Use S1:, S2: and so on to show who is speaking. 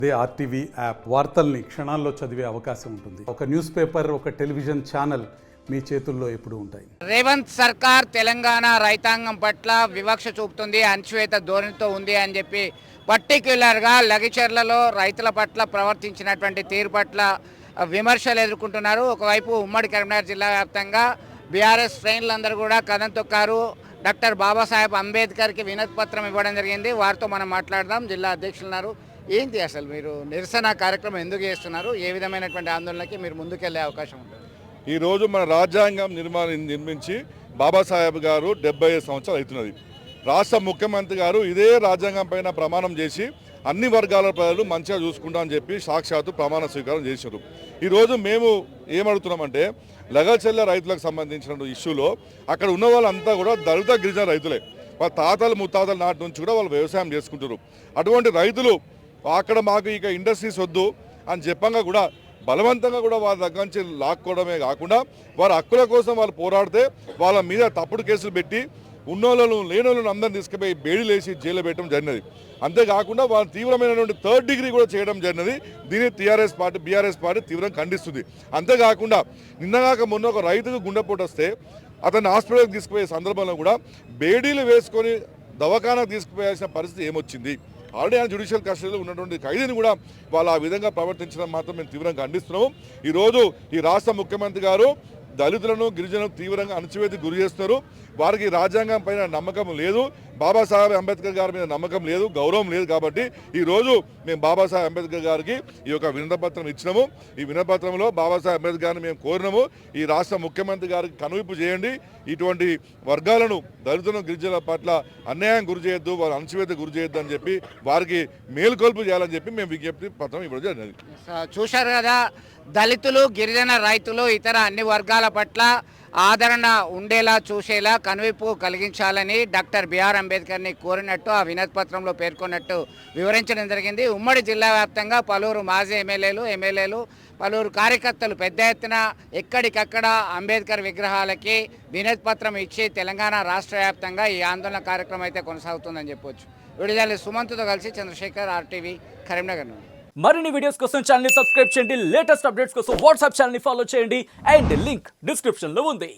S1: అదే RTV app వార్తల్ని క్షణాల్లో చదివే అవకాశం ఉంటుంది. ఒక న్యూస్ పేపర్, ఒక టెలివిజన్ ఛానల్ మీ చేతుల్లో ఎప్పుడూ ఉంటాయి.
S2: రేవంత్ సర్కార్ తెలంగాణ రైతాంగం పట్ల వివక్ష చూపుతుంది, అణచివేత ధోరణితో ఉంది అని చెప్పి పర్టిక్యులర్గా లగిచెర్లలో రైతుల పట్ల ప్రవర్తించినటువంటి తీరు పట్ల విమర్శలు ఎదుర్కొంటున్నారు. ఒకవైపు ఉమ్మడి కరీంనగర్ జిల్లా వ్యాప్తంగా బీఆర్ఎస్ శ్రేణులందరూ కూడా కథం తొక్కారు. డాక్టర్ బాబాసాహెబ్ అంబేద్కర్కి వినతి పత్రం ఇవ్వడం జరిగింది. వారితో మనం మాట్లాడదాం. జిల్లా అధ్యక్షులు ఉన్నారు. ఏంటి అసలు మీరు నిరసన కార్యక్రమం ఎందుకు చేస్తున్నారు? ఏ విధమైనటువంటి ఆందోళనకి మీరు ముందుకెళ్లే అవకాశం ఉంటుంది?
S3: ఈరోజు మన రాజ్యాంగం నిర్మించి బాబాసాహెబ్ గారు 75 సంవత్సరాలు అవుతున్నది. రాష్ట్ర ముఖ్యమంత్రి గారు ఇదే రాజ్యాంగం పైన ప్రమాణం చేసి అన్ని వర్గాల ప్రజలు మంచిగా చూసుకుంటామని చెప్పి సాక్షాత్తు ప్రమాణ స్వీకారం చేశారు. ఈరోజు మేము ఏమడుగుతున్నామంటే లగచెర్ల రైతులకు సంబంధించిన ఇష్యూలో అక్కడ ఉన్న వాళ్ళంతా కూడా దళిత గిరిజన రైతులే. వాళ్ళ తాతలు ముత్తాతల నాటి నుంచి కూడా వాళ్ళు వ్యవసాయం చేసుకుంటారు. అటువంటి రైతులు అక్కడ మాకు ఇక ఇండస్ట్రీస్ వద్దు అని చెప్పంగా కూడా బలవంతంగా కూడా వాళ్ళ దగ్గర నుంచి లాక్కోవడమే కాకుండా వారి హక్కుల కోసం వాళ్ళు పోరాడితే వాళ్ళ మీద తప్పుడు కేసులు పెట్టి ఉన్నోళ్ళను లేనోళ్ళను అందరిని తీసుకుపోయి బేడీలేసి జైల్లో పెట్టడం జరిగినది. అంతేకాకుండా వాళ్ళు తీవ్రమైనటువంటి 3rd డిగ్రీ కూడా చేయడం జరిగినది. దీన్ని బీఆర్ఎస్ పార్టీ తీవ్రంగా ఖండిస్తుంది. అంతేకాకుండా నిన్నగాక మొన్న ఒక రైతుకు గుండెపోటు వస్తే అతన్ని హాస్పిటల్కి తీసుకుపోయే సందర్భంలో కూడా బేడీలు వేసుకొని దవాఖానాకు తీసుకుపోయాల్సిన పరిస్థితి ఏమొచ్చింది? ఆల్రెడీ ఆయన జ్యుడిషియల్ కస్టడీలో ఉన్నటువంటి ఖైదీని కూడా వాళ్ళు ఆ విధంగా ప్రవర్తించడం మాత్రం మేము తీవ్రంగా ఖండిస్తున్నాము. ఈరోజు ఈ రాష్ట్ర ముఖ్యమంత్రి గారు దళితులను గిరిజనులను తీవ్రంగా అణచివేతకు గురి చేస్తున్నారు. వారికి రాజ్యాంగం పైన నమ్మకం లేదు, బాబాసాహెబ్ అంబేద్కర్ గారి మీద నమ్మకం లేదు, గౌరవం లేదు. కాబట్టి ఈరోజు మేము బాబాసాహెబ్ అంబేద్కర్ గారికి ఈ యొక్క వినతిపత్రం ఇచ్చినాము. ఈ వినతిపత్రంలో బాబాసాహెబ్ అంబేద్కర్ గారిని మేము కోరినాము, ఈ రాష్ట్ర ముఖ్యమంత్రి గారికి కనువిప్పు చేయండి, ఇటువంటి వర్గాలను దళితులను గిరిజనుల పట్ల అన్యాయం గురి చేయొద్దు, వారు అణచివేత గురి చేయొద్దు అని చెప్పి వారికి మేలుకొల్పు చేయాలని చెప్పి మేము విజ్ఞప్తి పత్రం ఇవ్వడం జరిగినది.
S2: చూశారు కదా, దళితులు, గిరిజన రైతులు, ఇతర అన్ని వర్గాల పట్ల ఆదరణ ఉండేలా చూసేలా కనువిప్పు కలిగించాలని డాక్టర్ బిఆర్ అంబేద్కర్ని కోరినట్టు ఆ వినతి పత్రంలో పేర్కొన్నట్టు వివరించడం జరిగింది. ఉమ్మడి జిల్లా వ్యాప్తంగా పలువురు మాజీ ఎమ్మెల్యేలు పలువురు కార్యకర్తలు పెద్ద ఎత్తున ఎక్కడికక్కడ అంబేద్కర్ విగ్రహాలకి వినతి పత్రం ఇచ్చి తెలంగాణ రాష్ట్ర వ్యాప్తంగా ఈ ఆందోళన కార్యక్రమం అయితే కొనసాగుతుందని చెప్పొచ్చు. విడుదల సుమంత్తో కలిసి చంద్రశేఖర్, ఆర్టీవీ, కరీంనగర్ నుండి.
S4: మరిన్ని వీడియోస్ కోసం ఛానల్ ని సబ్స్క్రైబ్ చేయండి. లేటెస్ట్ అప్డేట్స్ కోసం వాట్సాప్ ఛానల్ ని ఫాలో చేయండి. అండ్ లింక్ డిస్క్రిప్షన్ లో ఉంది.